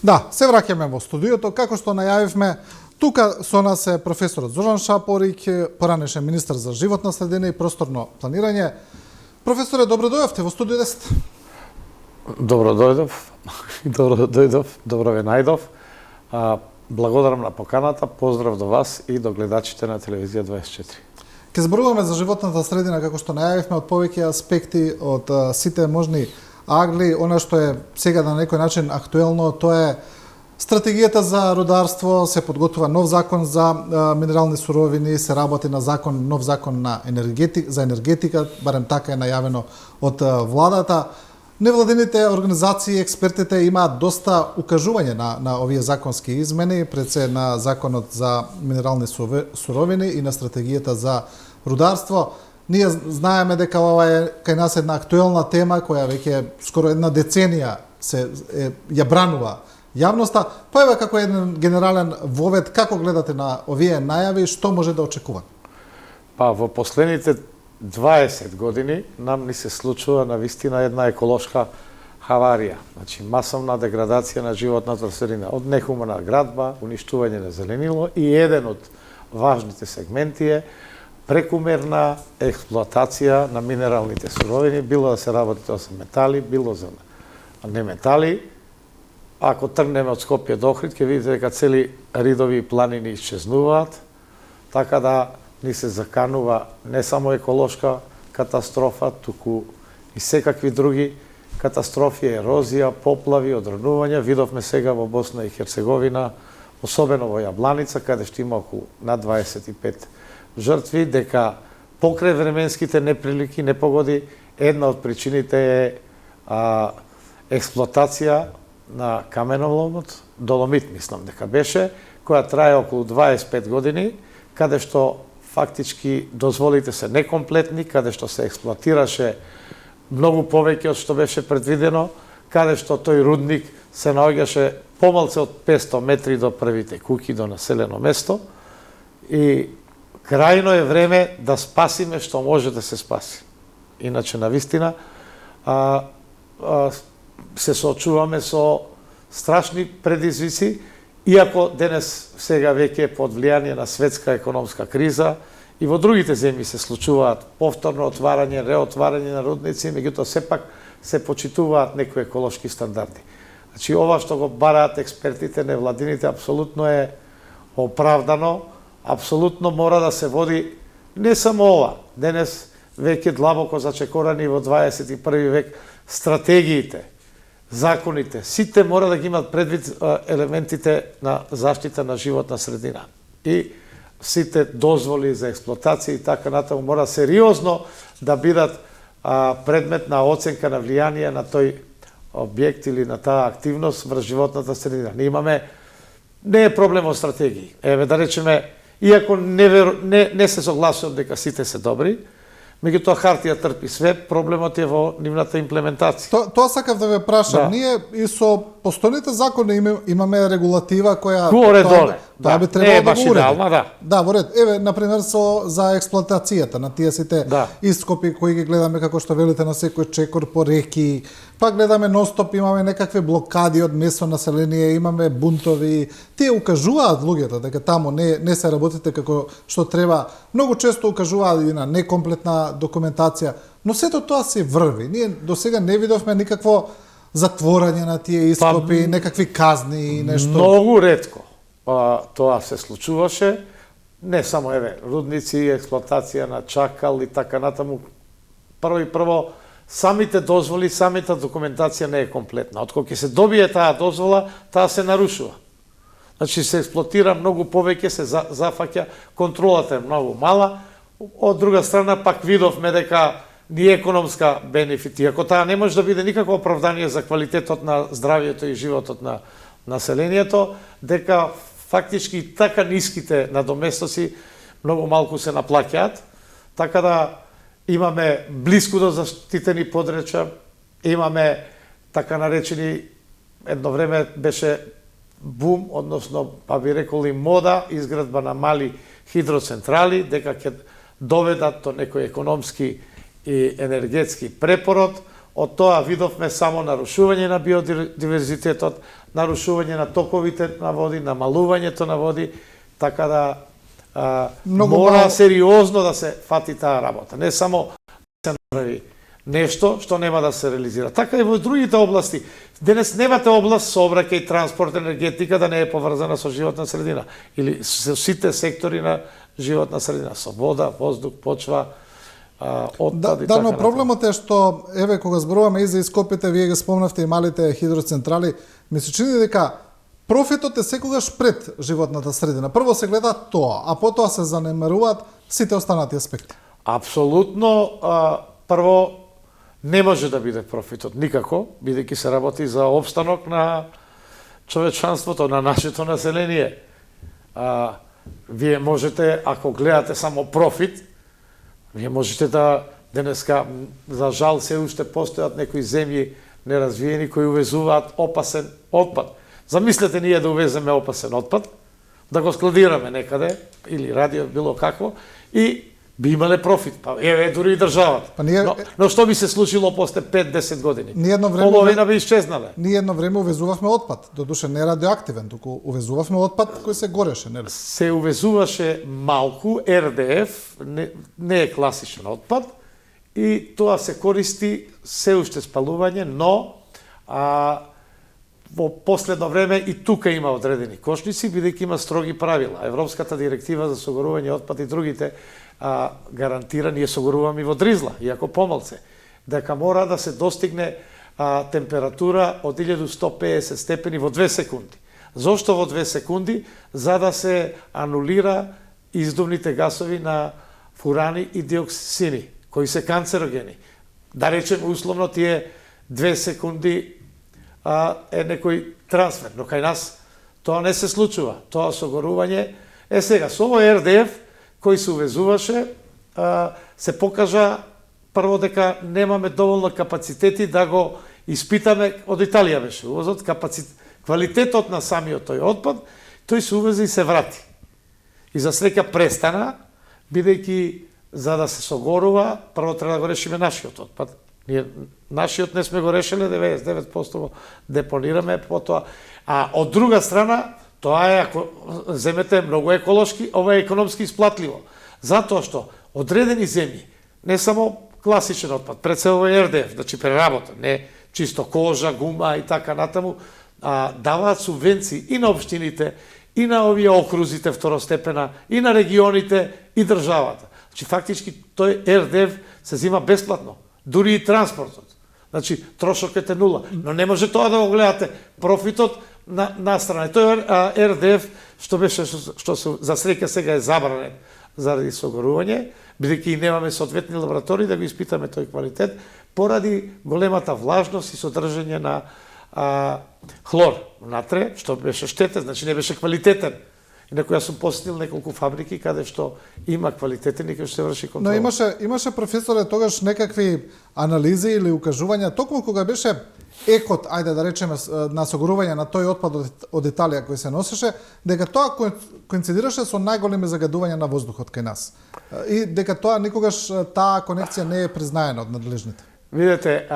Да, се враќаме во студиото. Како што најавивме, тука со нас е професорот Зоран Шапорик, поранешен министар за животна средина и просторно планирање. Професоре, добро дојдовте во студио 10. Добро дојдов, добро ве најдов. Благодарам на поканата, поздрав до вас и до гледачите на телевизија 24. Ке зборуваме за животната средина, како што најавивме, од повеќе аспекти, од сите можни агли. Она што е сега на некој начин актуелно, тоа е стратегијата за рударство. Се подготвува нов закон за минерални суровини, се работи на нов закон за енергетика, барем така е најавено од владата. Невладините организации, експертите имаат доста укажување на овие законски измени, пред се на законот за минерални суровини и на стратегијата за рударство. Ние знаеме дека ова е кај нас една актуелна тема која веќе скоро една деценија ја бранува јавноста. Па ева како еден генерален вовед, како гледате на овие најави, што може да очекува? Па во последните 20 години нам ни се случува навистина една еколошка хаварија, значи масовна деградација на животната средина, од нехумана градба, уништување на зеленило и еден од важните сегменти е прекумерна експлоатација на минералните суровини, било да се работи за метали, било за неметали. Ако тргнеме од Скопје до Охрид, ќе видите дека цели ридови планини исчезнуваат, така да ни се заканува не само еколошка катастрофа, туку и секакви други катастрофи, ерозија, поплави, одронувања. Видовме сега во Босна и Херцеговина, особено во Јабланица, каде што има околу над 25 жртви, дека покрај временските неприлики, непогоди, една од причините е експлоатација на каменоломот, доломит мислам дека беше, која трае околу 25 години, каде што фактички дозволите се некомплетни, каде што се експлоатираше многу повеќе од што беше предвидено, каде што тој рудник се наоѓаше помалце од 500 метри до првите куќи, до населено место. И крајно е време да спасиме што може да се спаси. Иначе, навистина, се соочуваме со страшни предизвици, иако денес сега веќе е под влијание на светска економска криза и во другите земји се случуваат повторно отварање, реотварање на рудници, меѓутоа сепак се почитуваат некои еколошки стандарди. Значи, ова што го бараат експертите, невладините, апсолутно е оправдано, апсолутно мора да се води не само ова. Денес веќе длабоко зачекорани во 21 век стратегиите, законите, сите мора да ги имат предвид елементите на заштита на животна средина. И сите дозволи за експлоатација и така натаму мора сериозно да бидат предмет на оценка на влијание на тој објект или на таа активност врз животната средина. Ние имаме, не е проблем од стратегии. Еве да речеме, иако не се согласувам дека сите се добри, меѓутоа хартија трпи све, проблемот е во нивната имплементација. Тоа сакав да ве прашам. Да. Ние и со постојните закони имаме регулатива која горе-доле. Тоа би требало да го уреди. Да. Да, во ред. Еве, например, за експлоатацијата на тие сите ископи кои ги гледаме, како што велите, на секој чекор по реки, па гледаме ностоп, имаме некакви блокади од место население, имаме бунтови. Тие укажуваат луѓето дека таму не се работите како што треба. Многу често укажуваат и на некомплетна документација, но сето тоа се врви. Ние до сега не видовме никакво затворање на тие ископи, некакви казни и нешто. Многу ретко тоа се случуваше. Не само рудници, експлоатација на чакал и така натаму. Прво самите дозволи, самите документација не е комплетна. Откога ќе се добие таа дозвола, таа се нарушува. Значи се експлоатира многу повеќе, се зафаќа, контролата е многу мала. Од друга страна пак видовме дека ни економска бенефит, иако таа не може да биде никакво оправдание за квалитетот на здравието и животот на населението, дека фактички така ниските надоместоци многу малку се наплаќаат, така да имаме блиску до заштитени подречја, имаме така наречени, едно време беше бум, односно, па би рекол и мода, изградба на мали хидроцентрали, дека ќе доведат до некој економски и енергетски препород, од тоа видовме само нарушување на биодиверзитетот, нарушување на токовите на води, намалувањето на води, така да мора сериозно да се фати таа работа. Не само да се направи нешто што нема да се реализира. Така и во другите области. Денес немате област сообраќај, транспорт, енергетика да не е поврзана со животна средина или со сите сектори на животна средина, со вода, воздух, почва, отпад и така. Но проблемот е што еве кога зборуваме и за ископите, вие ги спомнавте и малите хидроцентрали, ми се чини дека профитот е секогаш пред животната средина. Прво се гледа тоа, а потоа се занемаруваат сите останати аспекти. Апсолутно, прво не може да биде профитот никако, бидејќи се работи за опстанок на човечанството, на нашето население. Вие можете, ако гледате само профит, вие можете да денеска, за жал, се уште постојат некои земји неразвиени кои увезуваат опасен отпад. Замислете ние да увеземе опасен отпад, да го складираме некаде, или радио, било какво, и би имале профит. Па еве дури и државата. Но што би се случило после 5-10 години? Половина би исчезнале. Ние едно време увезувавме отпад, додуше не радиоактивен, туку увезувавме отпад кој се гореше, нели? Се увезуваше малку РДФ, не е класичен отпад, и тоа се користи се уште спалување, но во последно време и тука има одредени кошници, бидејќи има строги правила. Европската директива за согорување отпад и другите гарантира, ние согоруваме и во дризла, иако помалце, дека мора да се достигне температура од 1150 степени во 2 секунди. Зошто во 2 секунди? За да се анулира издувните гасови на фурани и диоксини, кои се канцерогени. Да речем, условно, тие 2 секунди е некој трансфер, но кај нас тоа не се случува. Тоа согорување е сега. Со овој РДФ кој се увезуваше, се покажа прво дека немаме доволно капацитети да го испитаме. Од Италија беше увозот, квалитетот на самиот тој отпад, тој се увезе и се врати. И за среќа престана, бидејќи за да се согорува, прво треба да го решиме нашиот отпад. Ние нашиот не сме го решиле, 99% го депонираме, потоа. А од друга страна, тоа е, ако земете многу еколошки, ова е економски исплатливо. Затоа што одредени земји, не само класичен отпад, пред се овој РДФ, значи преработен, не чисто кожа, гума и така натаму, даваат субвенции и на општините, и на овие окрузите второстепена, и на регионите, и државата. Значи фактички тој РДФ се зима бесплатно, дури и транспортот. Значи трошокот е нула, но не може тоа да го гледате профитот на страна. Тој РДФ што беше што за среќа сега е забранен заради согорување, бидејќи немаме соодветни лаборатории да го испитаме тој квалитет, поради големата влажност и содржање на хлор внатре, што беше штетен, значи не беше квалитетен. Инаку јас сум посетил неколку фабрики каде што има квалитетен и каде што се врши контрол. Но имаше професоре тогаш некакви анализи или укажувања, токму кога беше екот, ајде да речеме, на согорување на тој отпад од Италија кој се носеше, дека тоа коинцидираше со најголеми загадувања на воздухот кај нас. И дека тоа никогаш таа конекција не е признаена од надлежните. Видете,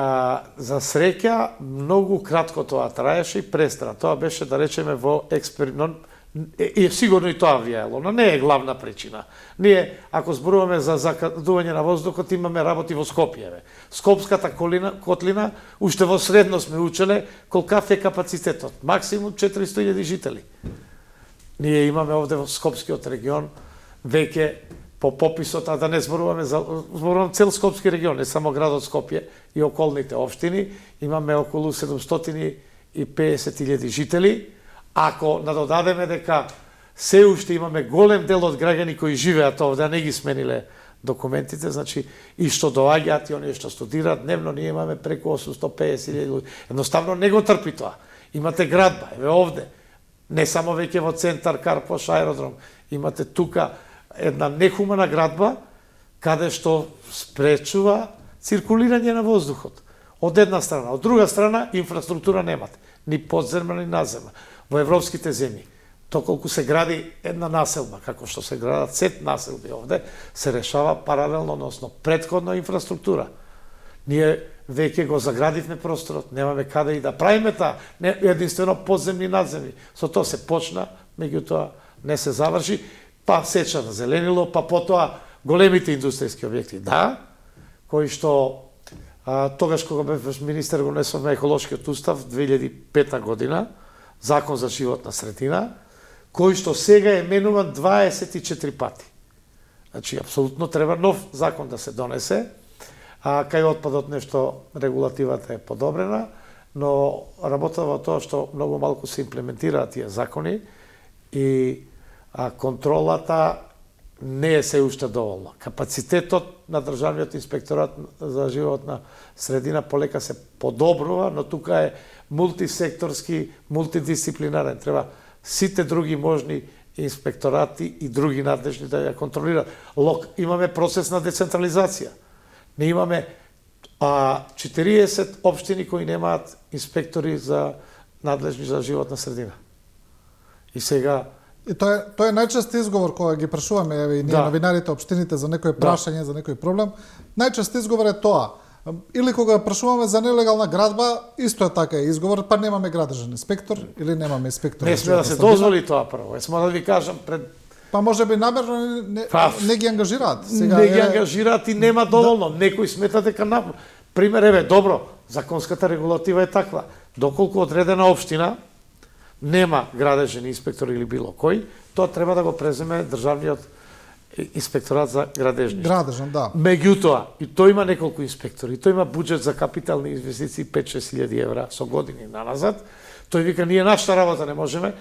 за среќа многу кратко тоа траеше и престана. Тоа беше, да речеме, во експеримент. И сигурно и тоа влијаело, но не е главна причина. Ние, ако зборуваме за закадување на воздухот, имаме работи во Скопје. Скопската котлина, уште во средно сме учеле колкав е капацитетот. Максимум 400.000 жители. Ние имаме овде во Скопскиот регион веќе по пописот, а да не зборуваме цел Скопски регион, не само градот Скопје и околните општини, имаме околу 750.000 жители. Ако надодадеме дека се уште имаме голем дел од граѓани кои живеат овде, а не ги смениле документите, значи и што доаѓаат и оние што студираат, дневно ние имаме преку 850.000 луѓе. Едноставно не го трпи тоа. Имате градба, еве овде, не само веќе во центар, Карпош, аеродром, имате тука една нехумана градба, каде што спречува циркулирање на воздухот. Од една страна. Од друга страна, инфраструктура немате. Ни подземна, ни наземна. Во европските земји, доколку се гради една населба, како што се градат сет населби овде, се решава паралелно, односно предходно инфраструктура. Ние веќе го заградивме просторот, немаме каде и да правиме таа, не единствено подземни, надземни. Со тоа се почна, меѓутоа не се заврши, па сеча на зеленило, па потоа големите индустријски објекти, да, кои што тогаш кога бев министер го несовме еколошкиот устав 2005 година, закон за животна средина, кој што сега е менуван 24 пати. Значи, апсолутно треба нов закон да се донесе, кај отпадот нешто регулативата е подобрена, но работа во тоа што многу малку се имплементираат тие закони и контролата не е се уште доволно. Капацитетот на Државниот инспекторат за животна средина полека се подобрува, но тука е мултисекторски, мултидисциплинарен. Треба сите други можни инспекторати и други надлежни да ја контролираат. Имаме процес на децентрализација. Не имаме 40 општини кои немаат инспектори за надлежни за животна средина. И сега И тоа е најчест изговор кога ги прашуваме еве и ние новинарите општините за некој прашање, за некој проблем. Најчест изговор е тоа. Или кога прашуваме за нелегална градба, исто е така изговор, па немаме градежен инспектор или немаме инспектор. Не сме да се дозволи тоа прво. Смо да ви кажам пред може би намерно не ги ангажираат. Сега не ги ангажираат и нема доволно. Некој смета дека пример еве добро, законската регулатива е таква. Доколку одредена општина нема градежен инспектор или било кој, тоа треба да го преземе Државниот инспекторат за градежништво. Градежен, да. Меѓутоа, и тој има неколку инспектори, тој има буџет за капитални инвестиции 5-6 илјади евра со години наназад. Тој вика, ние нашата работа не можеме,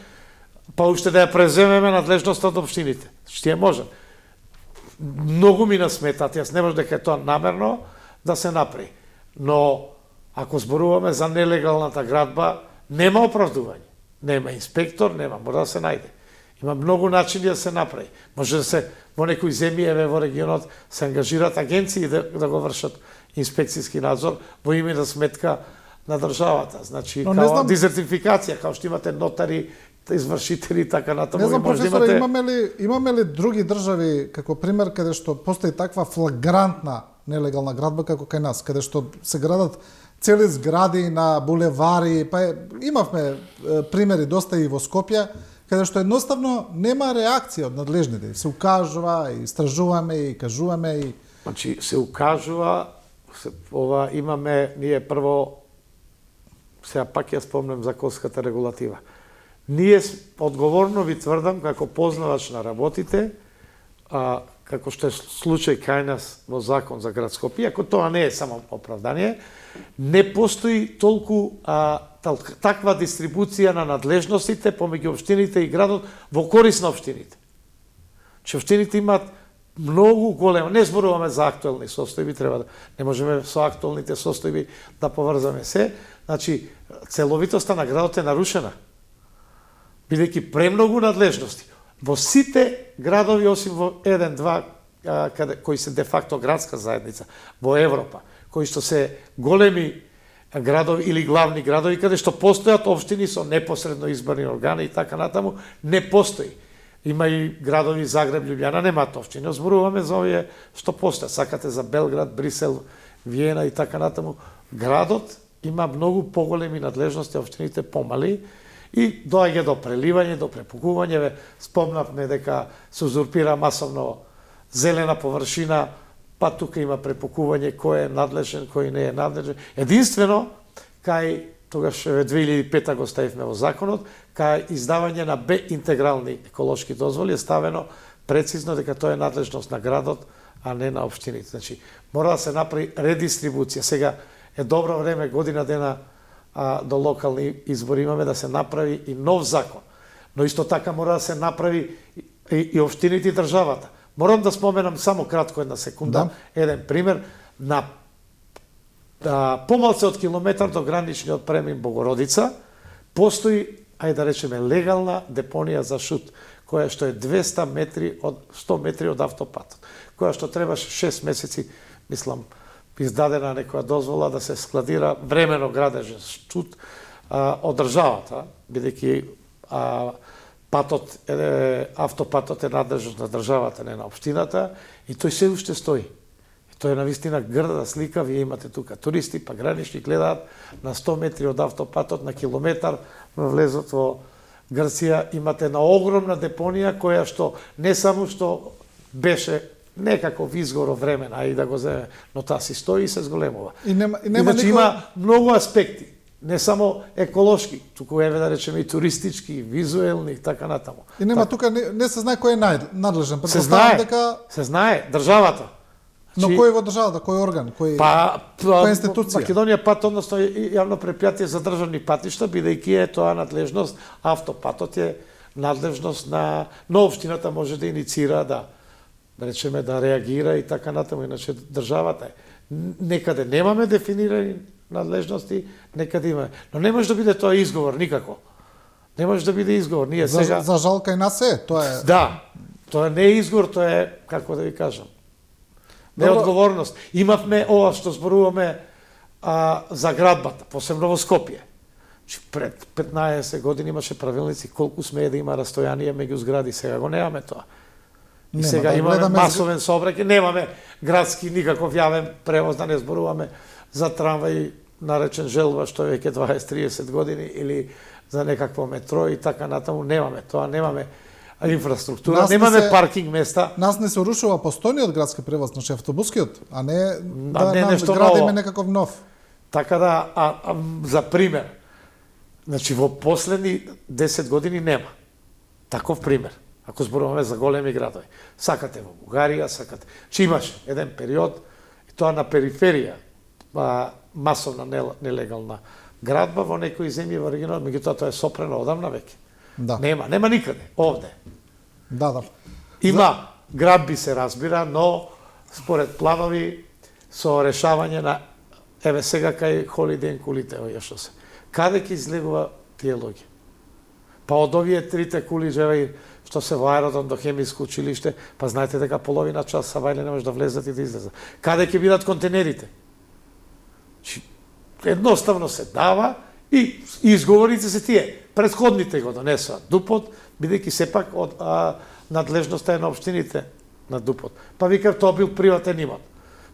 па уште да ја преземеме надлежноста од општините. Што ја можем. Многу ми насметат, јас не можам дека е тоа намерно да се направи. Но, ако зборуваме за нелегалната градба, нема оправдување. Нема инспектор, мора да се најде. Има многу начини да се направи. Може да се во некои земји, еве во регионот, се ангажираат агенции да го вршат инспекцијски надзор во име на сметка на државата. Значи, као дезертификација, као што имате нотари, извршители и така натаму. Не знам, професоре, имаме ли други држави, како пример, каде што постои таква флагрантна нелегална градба како кај нас, каде што се градат цели згради на булевари, па имавме примери доста и во Скопје, каде што едноставно нема реакција од надлежните. Се укажува, и истражуваме, и кажуваме. И... Значи, се укажува, имаме, ние прво, сега пак ја спомнем законската регулатива. Ние одговорно ви тврдам, како познавач на работите, како што е случај кај нас во закон за град Скопје, ако тоа не е само оправдание, не постои толку таква дистрибуција на надлежностите помеѓу општините и градот во корис на општините. Че општините имаат многу голема, не зборуваме за актуелни состојби, не можеме со актуелните состојби да поврзаме се, значи целовитоста на градот е нарушена. Бидејќи премногу надлежности. Во сите градови, осим во 1-2, кои се де-факто градска заедница, во Европа, кои што се големи градови или главни градови, каде што постојат општини со непосредно избрани органи и така натаму, не постои. Има и градови Загреб, Лјубљана, немаат општини. Зборуваме за овие што постојат. Сакате за Белград, Брисел, Виена и така натаму. Градот има многу поголеми надлежности, општините помали, и доаѓа до преливање, до препукување. Спомнавме дека се узурпира масовно зелена површина, па тука има препукување кој е надлежен, кој не е надлежен. Единствено, кај тогаш 2005 го ставивме во законот, кај издавање на Б интегрални еколошки дозволи е ставено прецизно дека тоа е надлежност на градот, а не на општините. Значи, мора да се направи редистрибуција. Сега е добро време, година дена до локални избори имаме да се направи и нов закон. Но исто така мора да се направи и општините и државата. Морам да споменам само кратко една секунда, еден пример, на помалце од километар до граничниот премин Богородица, постои, ајде да речеме, легална депонија за шут, која што е 100 метри од автопатот, која што требаше 6 месеци, мислам, издадена некоја дозвола да се складира времено градежен шут од државата, бидејќи автопатот е надлежност на државата, не на општината, и тој се уште стои. Тоа е навистина грда слика, вие имате тука туристи, па гранични гледаат на 100 метри од автопатот, на километар влезот во Грција, имате на огромна депонија која што не само што беше некаков изгор од време, а и да го земе, но таа си стои и се зголемува. И нема Значи има многу аспекти, не само еколошки, туку еве да речеме и туристички, визуелни и така натаму. И нема тука не се знае кој е надлежен. Се знае, се знае, државата. Но кој во државата, кој орган, која институција? Македонија пат, односно јавно предпријатие за државни патишта, бидејќи е тоа надлежност, автопатот е надлежност на општината може да иницира, да речеме да реагира и така натаму, иначе државата е. Некаде немаме дефинирани надлежности, некаде имаме. Но не може да биде тоа изговор никако. Не може да биде изговор. Ние сега За жал кај нас е, тоа е. Да. Тоа не е изговор, тоа е, како да ви кажам, неодговорност. Имавме ова што зборуваме за градбата, посебно во Скопје. Пред 15 години имаше правилници колку смее да има растојание меѓу згради, сега го немаме тоа. И сега имаме масовен сообраќај, немаме градски никаков јавен превоз, да не зборуваме за трамвај наречен желба што е веќе 20-30 години или за некакво метро и така натаму, немаме тоа, немаме инфраструктура, немаме паркинг места. Нас не се урушува постојниот градски превоз, значи автобускиот, а не нешто градиме некаков нов. Така да, за пример, значи во последни 10 години нема таков пример. Ако зборуваме за големи градови. Сакате во Бугарија, сакате. Че имаше еден период, и тоа на периферија, масовна нелегална градба во некои земји во регионот, меѓутоа тоа е сопрено одамна веќе. Да. Нема никаде, овде. Да. Има градби се разбира, но според планови со решавање на еве сега кај Холидей кулите, овие што се. Каде ќе излегува тие луѓе? Па од овие трите кули живеи што се во аеродром до хемиско училиште, па знаете дека половина час савајле не може да влезат и да излезат. Каде ќе бидат контейнерите? Едноставно се дава и изговорите се тие. Претходните го донесоа ДУП-от, бидејќи сепак од надлежноста е на општините на ДУП-от. Па викав тоа бил приватен имот.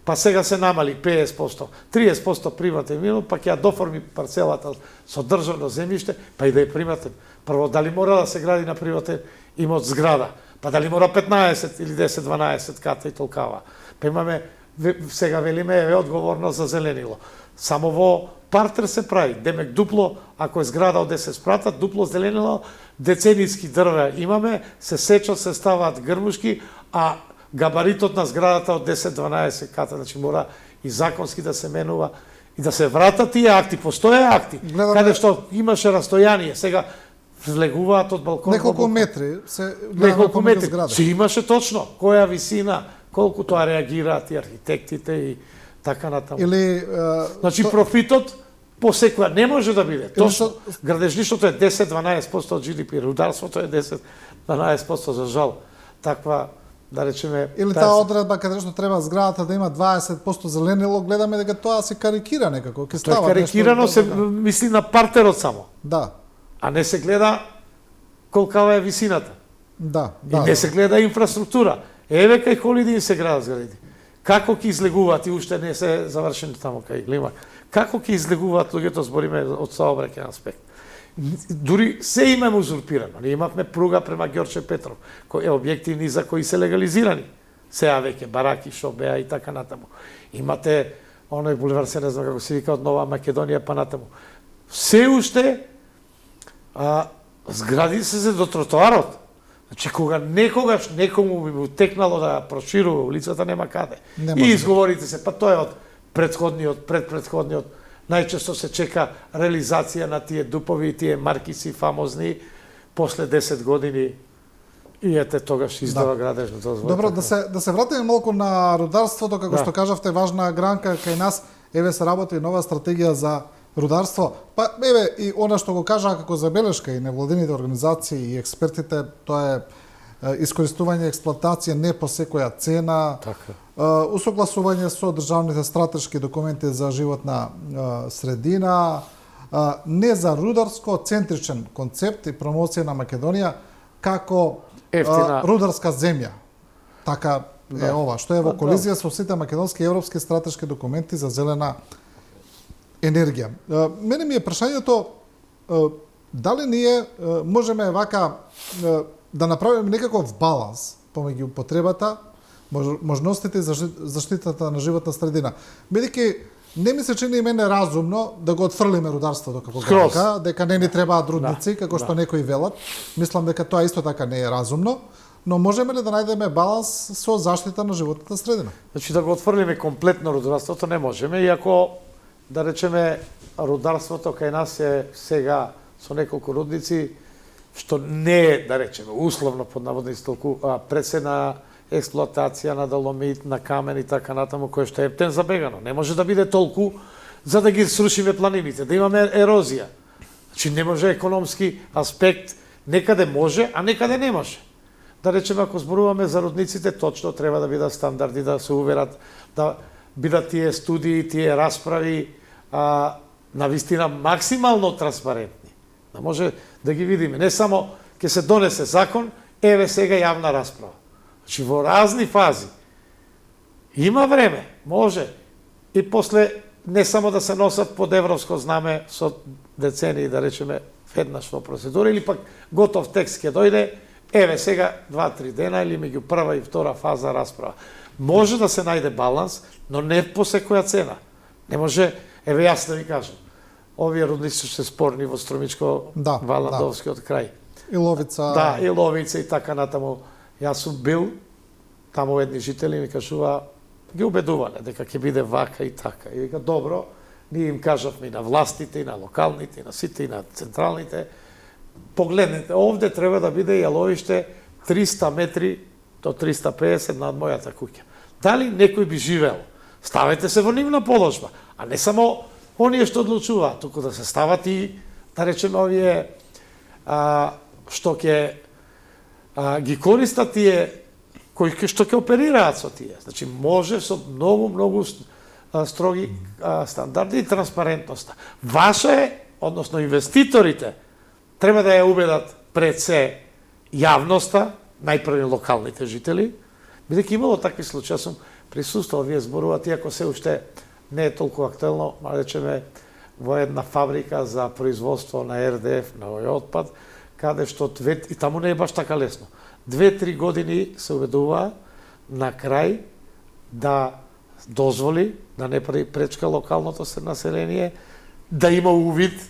Па сега се намали 50%, 30% приватен имот, па ќе ја доформи парцелата со државно земјиште, па и да е приватен. Прво, дали мора да се гради на приватен имот зграда, па дали мора 15 или 10-12 ката и толкава. Па имаме, сега велиме, е одговорност за зеленило. Само во партер се прави, демек дупло, ако е зграда од 10 спрата, дупло зеленило, деценијски дрва имаме, се сечат, се ставаат грмушки, а габаритот на зградата од 10-12 ката, значи мора и законски да се менува и да се вратат тие акти, постоje акти, каде што имаше растојание, сега влегуваат од балкон. Неколку метри се неколку метри. Се имаше точно која висина, колку тоа реагираат и архитектите и така натаму. Или значи профитот по секоја не може да биде. Точно градежништвото е 10-12% од GDP, рударството е 10-12% за жал. Таква да речеме или таа одредба каде што треба зградата да има 20% зеленило, гледаме дека тоа се карикира некако, ќе става. Тоа е карикирано, се мисли на партерот само. Да. А не се гледа колкава е висината. Да. И не се гледа инфраструктура. Еве кај Холидей се градат зградите. Како ќе излегуваат и уште не се завршени таму кај Лимак. Како ќе излегуваат луѓето, збориме од сообраќајен аспект. Дури се имаме узурпирано. Ние имавме пруга према Ѓорче Петров, кои е објекти за кои се легализирани. Сеа веќе бараки што беа и така натаму. Имате оној булевар, се не знам како се вика, од Нова Македонија па натаму. Се уште згради се до тротоарот. Значи, кога некогаш некому би му текнало да проширува улицата, нема каде. И изговорите се, па тоа е од претходниот, предпредходниот, најчесто се чека реализација на тие дупови и тие маркици фамозни, после 10 години и ете тогаш издава градежната дозвола. Добро, да се вратиме малку на рударството, како што кажавте, важна гранка кај нас, еве се работи нова стратегија за рударство. Па еве и она што го кажа како забелешка и невладините организации и експертите, тоа е искористување експлоатација не по секоја цена, усогласување со државните стратешки документи за животна средина, не за рударско центричен концепт и промоција на Македонија како рударска земја. Така е ова, што е во колизија со сите македонски и европски стратешки документи за зелена енергија. Мене ми е прашањето дали ние можеме вака да направиме некаков баланс помеѓу потребата, можностите за заштитата на животна средина. Бидејќи не ми се чини и мене разумно да го отфрлиме рударството како галка, дека не ни требаат рудници, како што некои велат. Мислам дека тоа исто така не е разумно, но можеме ли да најдеме баланс со заштита на животната средина? Значи да го отфрлиме комплетно рударството не можеме, иако да речеме рударството кај нас е сега со неколку рудници, што не е, да речеме, условно под наводници толку пресена експлоатација на доломит, на камен и така натаму, кој што е ептен забегано. Не може да биде толку за да ги срушиме планините, да имаме ерозија. Значи не може економски аспект, некаде може, а некаде не може. Да речеме, ако зборуваме за рудниците, точно треба да бидат стандарди, да се уверат, да бидат тие студии, тие расправи, на вистина максимално транспарентни. Да може да ги видиме. Не само ќе се донесе закон, еве сега јавна расправа. Значи во разни фази. Има време, може. И после не само да се носат под европско знаме со децении, да речеме, веднаш во процедура, или пак готов текст ќе дојде, еве сега 2-3 дена или меѓу прва и втора фаза расправа. Може да се најде баланс, но не по секоја цена. Не може, еве јас да ви кажам, овие рудници се спорни во Струмичко, Валандовскиот крај. Иловица. Да, Иловица и така натаму. Јас сум бил, таму едни жители ми кажува, ги убедувале дека ќе биде вака и така. И вика, добро, ние им кажавме и на властите, и на локалните, и на сите, и на централните, погледнете, овде треба да биде јаловиште 300 метри до 350 над мојата куќа. Дали некој би живеел? Ставете се во нивна положба, а не само оние што одлучуваат, туку да се стават и, да речеме, овие што ќе ги користат тие кои што ќе оперираат со тие. Значи може со многу строги стандарди и транспарентноста. Ваша е, односно инвеститорите, треба да ја убедат пред се јавноста, најпрви локалните жители, бидејќи имало такви случаи, сум присуствувал, вие зборуват, иако се уште не е толку актуелно, да речеме, во една фабрика за производство на РДФ, на овој отпад, каде што и таму не е баш така лесно. 2-3 години се уведува на крај да дозволи, да не прави пречка локалното население, да има увид,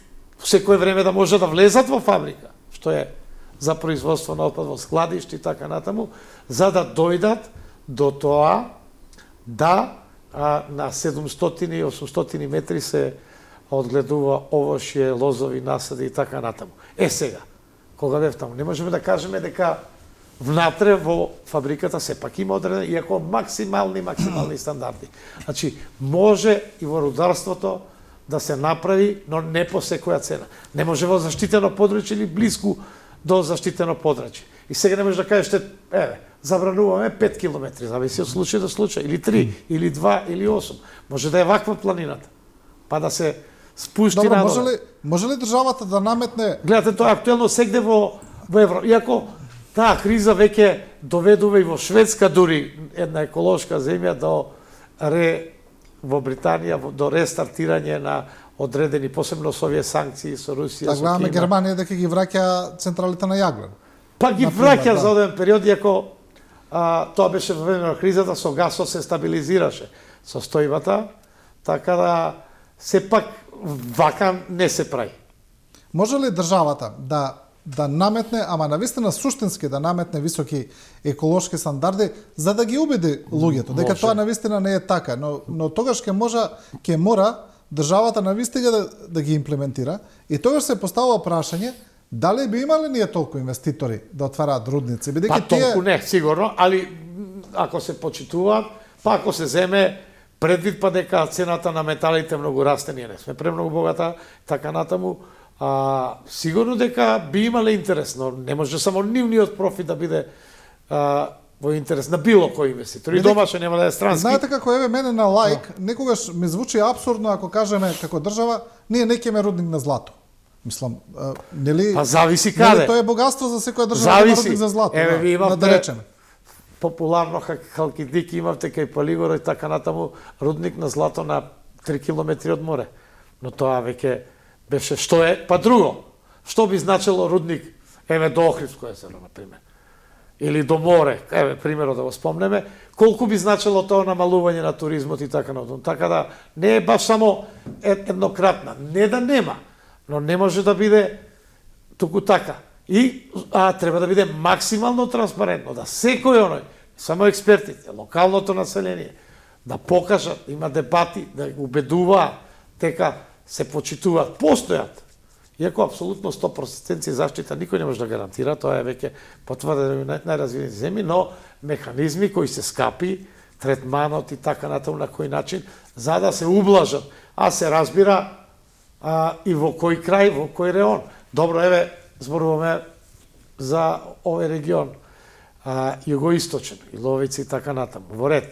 секое време да може да влезат во фабрика, што е за производство на отпад во складишти и така натаму, за да дојдат до тоа да на 700 и 800 метри се одгледува овошје, лозови, насади и така натаму. Сега, кога бев таму, не можеме да кажеме дека внатре во фабриката сепак има одреден, иако максимални стандарди. Значи, може и во рударството да се направи, но не по секоја цена. Не може во заштитено подрачје или близко до заштитено подрачје. И сега не може да кажеш, еве, забрануваме 5 километри, зависи од случај до случај, или 3, или 2, или 8. Може да е ваква планината, па да се спушти надолу. Може ли државата да наметне... Гледате, тоа е актуелно сегде во Европа. Иако таа криза веќе доведува и во Шведска дури една еколошка земја во Британија до рестартирање на одредени, посебно со овие санкции со Русија, со Кина. Гледаме Германија дека ги враќа централите на јаглен. Па ги враќа за оден период, иако тоа беше во време на кризата, со гасот се стабилизираше состојбата, така да сепак вака не се прави. Може ли државата да наметне, ама навистина суштински да наметне високи еколошки стандарди, за да ги убеди луѓето, дека тоа навистина не е така, но тогаш ќе мора државата навистина да ги имплементира и тогаш се поставува прашање дали би имале ние толку инвеститори да отвараат рудници, бидејќи толку не, сигурно, али ако се почитуваат, па ако се земе предвид па дека цената на металите многу расте, ние не сме премногу богата, така натаму, сигурно дека би имале интерес, но не може само нивниот профит да биде во интерес на било кој инвеститор. И домашен нема да е странски. Знаете како еве мене на лаик, некогаш ми звучи апсурдно ако кажеме како држава, ние не ќеме рудник на злато. Мислам, нели? Па зависи каде. Тоа е богатство за секоја држава да има рудник за злато. Еве ви имавте популарно Халкидик имавте кај Палигора и така натаму рудник на злато на 3 километри од море. Но тоа веќе беше што е, па друго. Што би значило рудник, еве до Охридско езеро, например, или до море, еве примерот да го спомнеме, колку би значило тоа намалување на туризмот и така натаму. Така да не е баш само еднократна, не да нема, но не може да биде туку така. И треба да биде максимално транспарентно, да секој оној, само експертите, локалното население, да покажат, има дебати, да убедуваат дека се почитуваат, постојат. Иако апсолутно 100% заштита никој не може да гарантира, тоа е веќе потврдено на најразвиени земји, но механизми кои се скапи, третманот и така натаму на кој начин, за да се ублажат, а се разбира и во кој крај, во кој реон. Добро, еве, зборуваме за овој регион, југоисточен, Иловица и така натаму, во ред,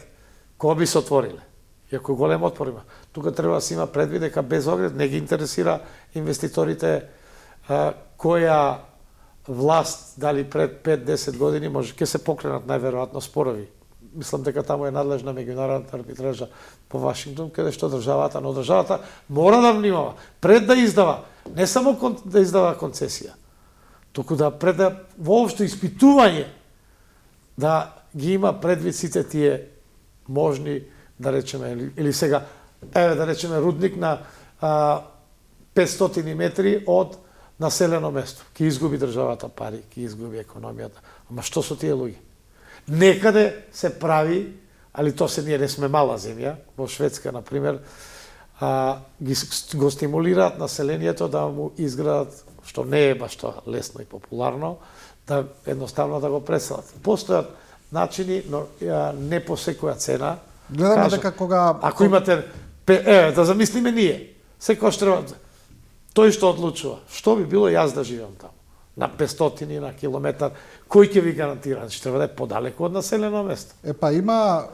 кој би се отвориле? Иако голем отпор има. Тука треба да се има предвид дека без оглед не ги интересира инвеститорите која власт, дали пред 5-10 години, може ќе се покренат најверојатно спорови. Мислам дека таму е надлежна меѓународната арбитража по Вашингтон, каде што државата, но државата мора да внимава пред да издава, не само да издава концесија, туку да пред да воопшто испитување да ги има предвид сите тие можни, да речеме, или сега, еве да речеме рудник на 500 метри од населено место. Ке изгуби државата пари, ке изгуби економијата. Ама што со тие луѓе? Некаде се прави, али то се ние не сме мала земја, во Шведска, например, го стимулираат населението да му изградат, што не е баш тоа лесно и популарно, да едноставно да го преселат. Постојат начини, но не по секоја цена. Гледаме дека кога... Ако имате... да замислиме ние. Секој треба... Тој што одлучува. Што би било јас да живеам таму? На 500 на километар. Кој ќе ви гарантира? Значи треба да е подалеку од населено место.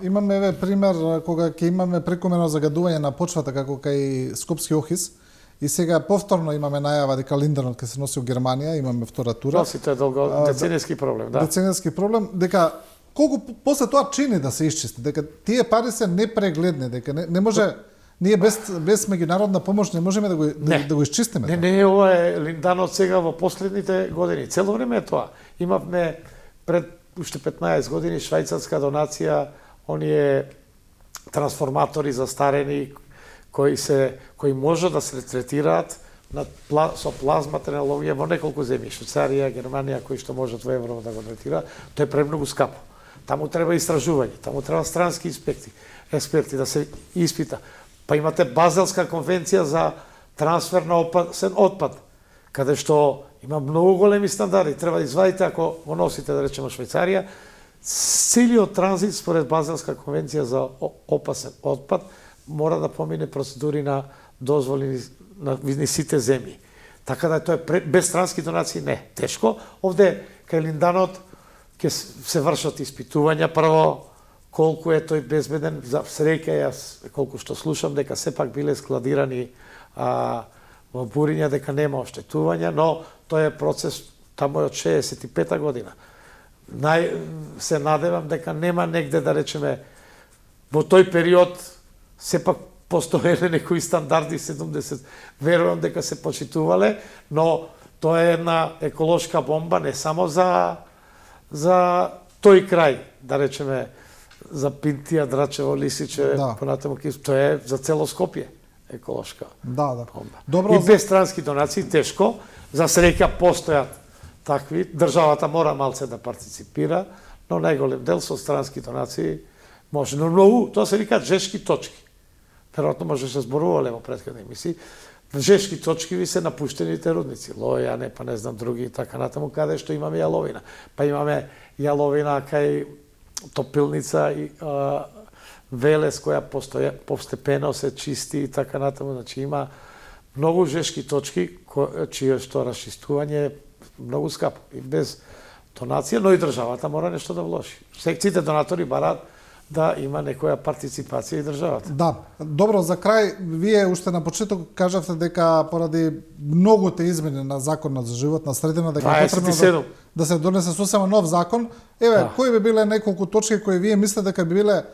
Имаме еве пример кога ќе имаме прекомерно загадување на почвата како кај Скопски Охис. И сега повторно имаме најава дека линдарот ќе се носи во Германија, имаме втора тура. Носи, тоа е деценијски проблем, да. Деценијски проблем, дека колку после тоа чини да се исчисти, дека тие пари се непрегледни, дека не може ние без меѓународна помош не можеме да го исчистиме. Не, ова е линданот сега во последните години. Цело време е тоа. Имавме пред уште 15 години швајцарска донација, оние трансформатори застарени кои може да се третираат со плазма технологија во неколку земји, Швајцарија, Германија, кои што можат во евро да го третираат. Тоа е премногу скапо. Таму треба истражување, таму треба странски експерти да се испита. Па имате Базелска конвенција за трансфер на опасен отпад, каде што има многу големи стандарди. Треба да извадите, ако го носите, да речеме, Швајцарија, целиот транзит според Базелска конвенција за опасен отпад мора да помине процедури на дозволи на сите земји. Така да тоа е без странски донации не. Тешко. Овде кај линданот ќе се вршат испитувања прво колку е тој безбеден. За среќа јас колку што слушам дека сепак биле складирани во буриња, дека нема оштетувања, но тој е процес таму е од 65-та година. Се надевам дека нема негде, да речеме, во тој период сепак постоеле некои стандарди 70, верувам дека се почитувале, но тоа е една еколошка бомба не само за тој крај, да речеме, за Пинтија, Драчево, Лисиче, понатаму, тоа е за цело Скопје еколошка бомба. Добро. И без странски донации тешко, за среќа постојат такви, државата мора малце да партиципира, но најголем дел со странски донации може, но многу, тоа се викаат жешки точки. Веројатно може се зборувале во претходни емисии. Жешки точки ви се напуштените рудници, Лојане, па не знам други и така натаму, каде што имаме јаловина. Па имаме јаловина кај Топилница и Велес, која постепено се чисти и така натаму. Значи има многу жешки точки, чие што расчистување е многу скапо и без донација, но и државата мора нешто да вложи. Секциите донатори бараат да има некоја партиципација и државата. Да, добро, за крај, вие уште на почеток кажавте дека поради многуте измени на законот за животна средина, дека е потребно да се донесе сосема нов закон. Еве, Да. кои би биле неколку точки кои вие мислите дека би биле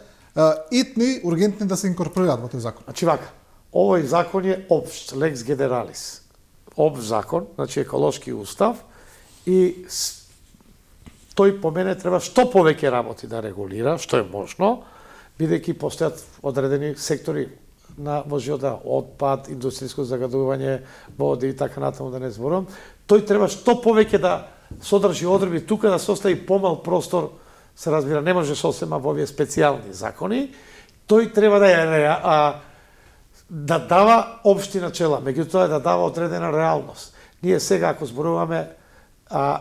итни, ургентни да се инкорпорираат во тој закон? Значи вака, овој закон е општ, лекс генералис. Општ закон, значи еколошки устав и тој по мене треба што повеќе работи да регулира, што е можно, бидејќи постојат одредени сектори во живота, отпад, индустријско загадување, води и така натаму да не зборувам. Тој треба што повеќе да содржи одредби тука, да се остави помал простор, се разбира, не може сосема во овие специјални закони. Тој треба да дава општи начела, меѓутоа да дава одредена реалност. Ние сега ако зборуваме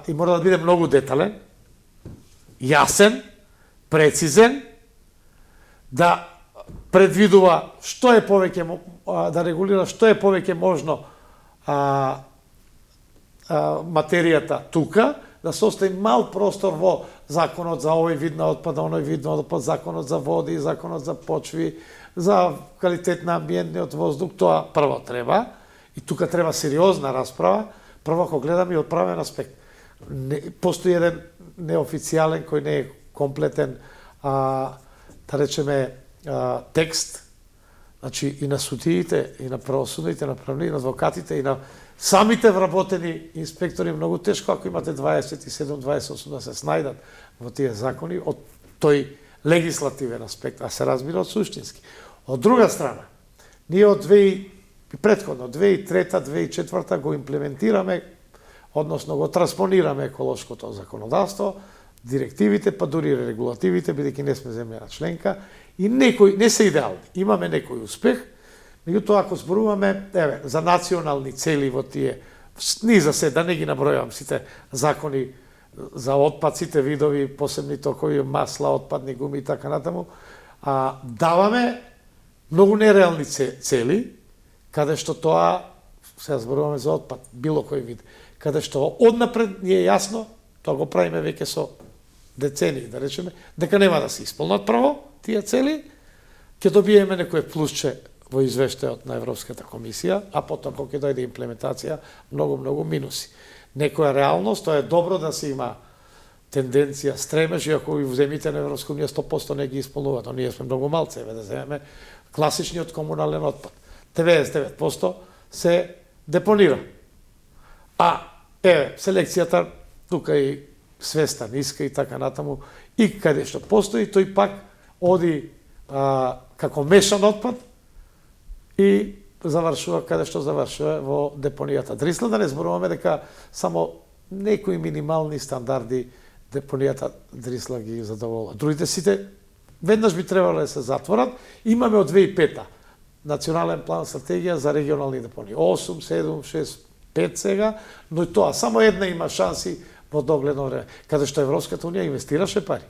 и мора да биде многу детален, јасен, прецизен, да предвидува што е повеќе, да регулира што е повеќе можно материјата тука, да се остави мал простор во законот за овој вид на отпад, оној вид на отпад, законот за води, законот за почви, за квалитет на амбиентниот воздух, тоа прво треба. И тука треба сериозна расправа, прво ако гледаме и од правен аспект. Постои еден неофицијален, кој не е комплетен, да речеме, текст, значи и на судиите, и на правосудните, на правни, на адвокатите, и на самите вработени инспектори, многу тешко ако имате 27-28 да се снајдат во тие закони од тој легислативен аспект, а се разбира од суштински. Од друга страна, ние од предходно 2003-2004 го имплементираме, односно го транспонираме еколошкото законодавство, директивите, па дури регулативите, бидејќи не сме земја членка, и не се идеални. Имаме некој успех, меѓутоа ако зборуваме за национални цели во тие, ни за се, да не ги набројавам сите закони за отпад, сите видови, посебни токови, масла, отпадни гуми и така натаму, даваме многу нереални цели, каде што тоа, сега зборуваме за отпад, било кој вид, каде што однапред ни е јасно, тоа го правиме веќе со децении, да речеме, дека нема да се исполнат прво тие цели, ќе добиеме некој плюсче во извештајот на Европската комисија, а потоа кога ќе дојде имплементација, многу минуси. Некоја реалност, тоа е добро да се има тенденција, стремеж, и ако и во земјите на Европска унија 100% не ги исполнуваат, но ние сме многу малце, да земеме класичниот комунален отпад. 99% се депонира. Селекцијата тука и свеста ниска и така натаму, и каде што постои, тој пак оди како мешан отпад и завршува каде што завршува во депонијата Дрисла, да не зборуваме дека само некои минимални стандарди депонијата Дрисла ги задоволува. Другите сите веднаш би требало да се затворат. Имаме од 2005-та национален план стратегија за регионални депонии. 8, 7, 6, 5 сега, но и тоа само една има шанси во догледно време, каде што Европската унија инвестираше пари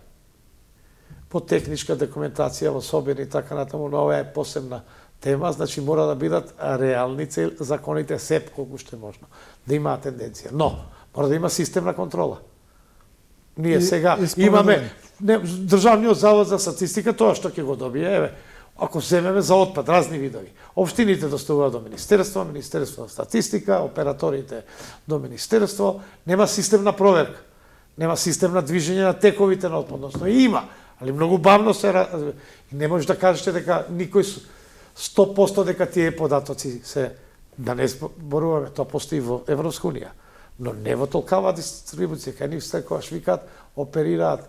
по техничка документација во Собен и така натаму, но ова е посебна тема, значи мора да бидат реални цели, законите сеп колку што е можно, да имаат тенденција. Но, мора да има системна контрола. Ние сега имаме Државниот завод за статистика, тоа што ќе го добие, ако земеме за отпад, разни видови. Општините доставуваат до Министерство, Министерство за статистика, операторите до Министерство, нема системна проверка, нема системна движење на тековите на отпадност. Но има, али многу бавно се развива. Не може да кажете дека никој 100% дека тие податоци се, да не зборуваме, тоа постои во Европска унија, но не во толкава дистрибуција, кај нив секогаш викаат, оперираат,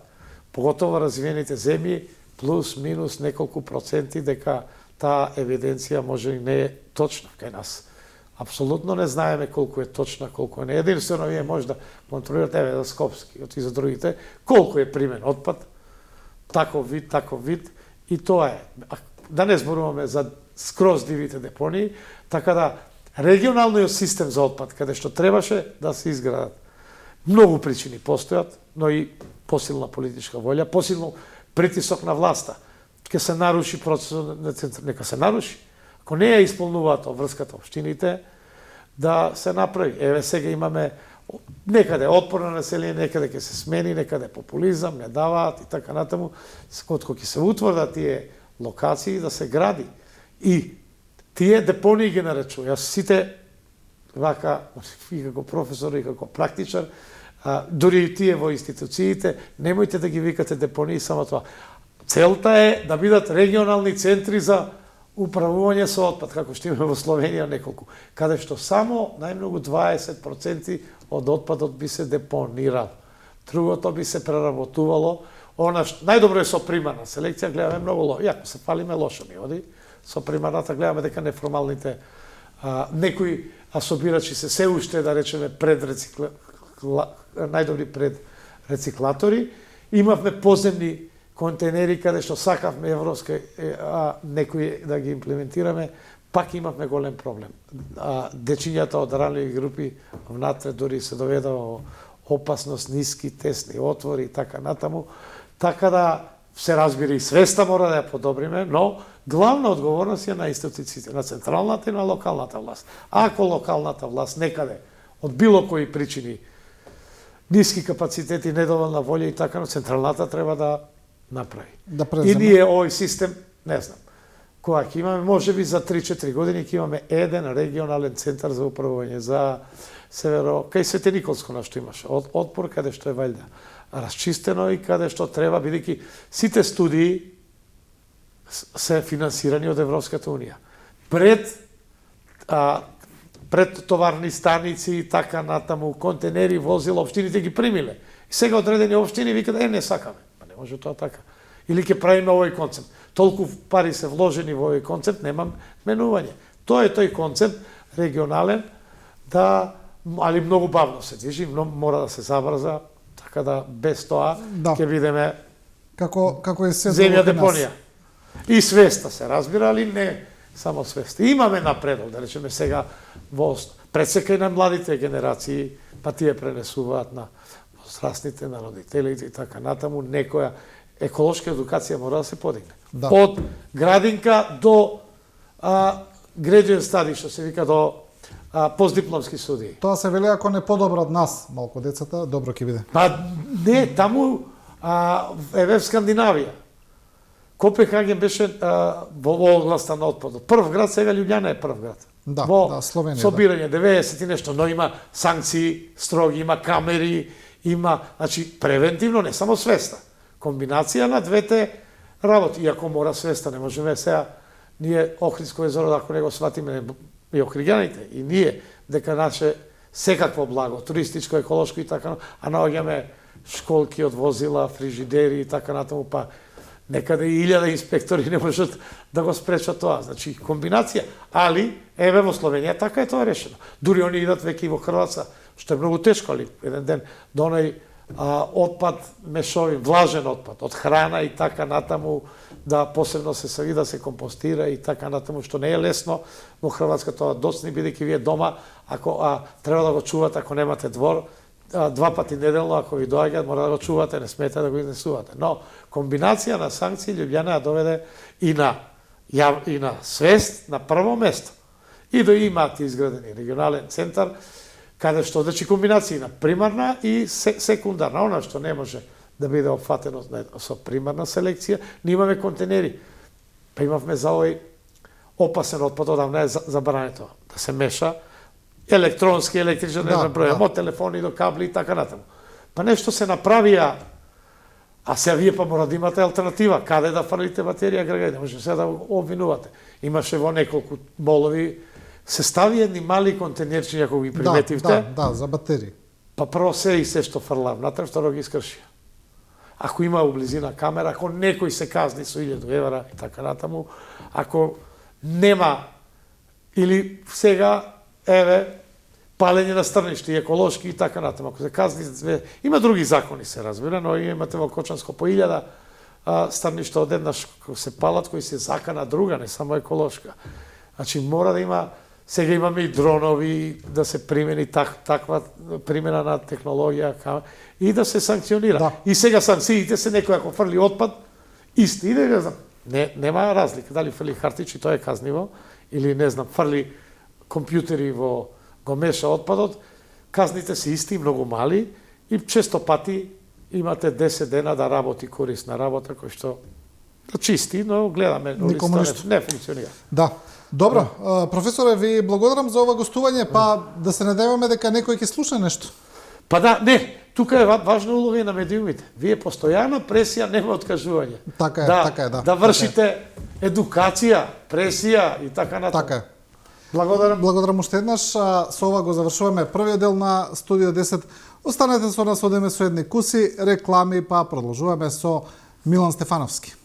поготово развиените земји, плюс, минус неколку проценти, дека таа евиденција може и не е точна кај нас. Апсолутно не знаеме колку е точна, колку е не. Единствено вие може да контролирате, за Скопски и за другите, колку е примен отпад, таков вид, и тоа е. Да не зборуваме за скроз дивите депонии, така да регионалниот систем за отпад, каде што требаше да се изградат. Многу причини постојат, но и посилна политичка волја, посилно притисок на власта. Ке се наруши процесот, нека се наруши. Ако не ја исполнуваат врската општините, да се направи. Еве сега имаме Некаде отпорно население, некаде ќе се смени, некаде популизам, не даваат и така натаму. Откако ќе се утврдат тие локации да се гради. И тие депонии ги наречува. Јас сите вака, и како професор, и како практичар, дури и тие во институциите, немојте да ги викате депонии само тоа. Целта е да бидат регионални центри за управување со отпад, како што имаме во Словенија неколку, каде што само најмногу 20% од отпадот би се депонирал. Другото би се преработувало. Најдобро е со примарна селекција, гледаме многу лошо. Јако се фалиме, лошо ни оди. Со примарната гледаме дека неформалните некои асобирачи се уште, да речеме, најдобри предрециклатори. Имавме поземни контейнери каде што сакавме европска некои да ги имплементираме, пак имавме голем проблем. Дечињата од ранливи групи внатре дури се доведува во опасност, ниски, тесни отвори и така натаму. Така да се разбира и свеста мора да ја подобриме, но главна одговорност е на институциите, на централната и на локалната власт. Ако локалната власт некаде од било кои причини ниски капацитети, недоволна волја и така, но централната треба да направи. И ние овој систем, не знам, кога ќе имаме, може би за 3-4 години ќе имаме еден регионален центар за управување за северо, кај Свети Николско на што имаше, отпор каде што е вајда расчистено и каде што треба, бидејќи сите студии се финансирани од Европската унија. Пред товарни станици и така натаму, контейнери, возила, општините ги примиле. И сега одредени општини викаат, не сакаме. Не може тоа така. Или ќе правиме овој концепт. Толку пари се вложени во овој концепт, нема менување. Тоа е тој концепт регионален, али многу бавно се движи, мора да се забрза, така да без тоа ќе видиме како е се земја депонија. И свеста се разбира, али не само свеста. Имаме напредок, да речеме сега во пресека и на младите генерации, па тие пренесуваат на возрастните, на родителите и така натаму, некоја еколошка едукација мора да се подигне. Од градинка до graduate study, што се вика, до постдипломски студии. Тоа се вели ако не подобрат нас, малку децата, добро ќе биде. Не, таму еве в Скандинавија. Копенхаген беше во областа на отпадот. Прв град, сега Лјубљана е прв град. Да, Словенија. Собирање 90 и нешто, но има санкции строги, има камери, има, значи превентивно, не само свеста. Комбинација на двете работи. Иако мора свеста, не можеме сега ние Охридско езеро, ако не го сватиме и охриѓаните, и ние, дека наше секакво благо, туристичко, еколошко и така, а наоѓаме школки од возила, фрижидери и така натаму, па некаде и 1000 инспектори не можат да го спречат тоа. Значи, комбинација. Али, еве во Словенија така е тоа решено. Дури они идат веќе и во Хрватска, што е многу тешко, али еден ден до оној отпад мешови, влажен отпад, од храна и така натаму, да посебно се сави да се компостира и така натаму, што не е лесно во Хрватска тоа доцни, бидејќи вие дома, ако треба да го чувате, ако немате двор, 2 пати неделно, ако ви доаѓаат, мора да го чувате, не смете да го изнесувате. Но комбинација на санкции Лјубљана ја доведе и на свест на прво место. И да имаат изградени регионален центар, каде што, значи, комбинација на примарна и секундарна, она што не може да биде опфатено со примарна селекција, ние имаме контейнери. Па имавме за овој опасен отпад, одамна е забрането да се меша, електронски, електричен, не бројам, од телефони до кабли и така натаму. Па нешто се направија, а сега вие па мора да имате алтернатива, каде да фрлите батерија агрегат, не може сега да обвинувате. Имаше во неколку молови, се стави едни мали контейнерчиња, ако ги приметивте. Да, за батерии. Па прво се и се што фрлав, внатре, второ ги искршија. Ако има у близина камера, ако некој се казни со 1000 евра и така натаму, ако нема, или сега, еве, палење на стрништи, еколошки и така натаму. Ако се казни, има други закони се разбира, но имате во Кочанско по 1000 стрништа одеднаш се палат, кои се закана друга, не само еколошка. Значи мора да има, сега имаме и дронови, да се примени таква примена на технологија и да се санкционира. Да. И сега санкциите се некој ако фрли отпад, исти иде, не знам, нема разлика, дали фрли хартичи, тоа е казниво, или не знам, фрли компјутери го меша отпадот, казните се исти, многу мали и често пати имате 10 дена да работи корисна работа кој што да чисти, но гледаме Никому улицата не функционира. Да. Добро, професоре, ви благодарам за ова гостување, па да се надеваме дека некој ќе слуша нешто. Па да, не, тука е важна улога и на медиумите. Вие постојана пресија, нема откажување. Така е, да. Да вршите едукација, пресија и така натаму. Така е. Благодарам. Благодарам уште еднаш. Со ова го завршуваме првиот дел на Студио 10. Останете со нас, одеме со едни куси, реклами, па продолжуваме со Милан Стефановски.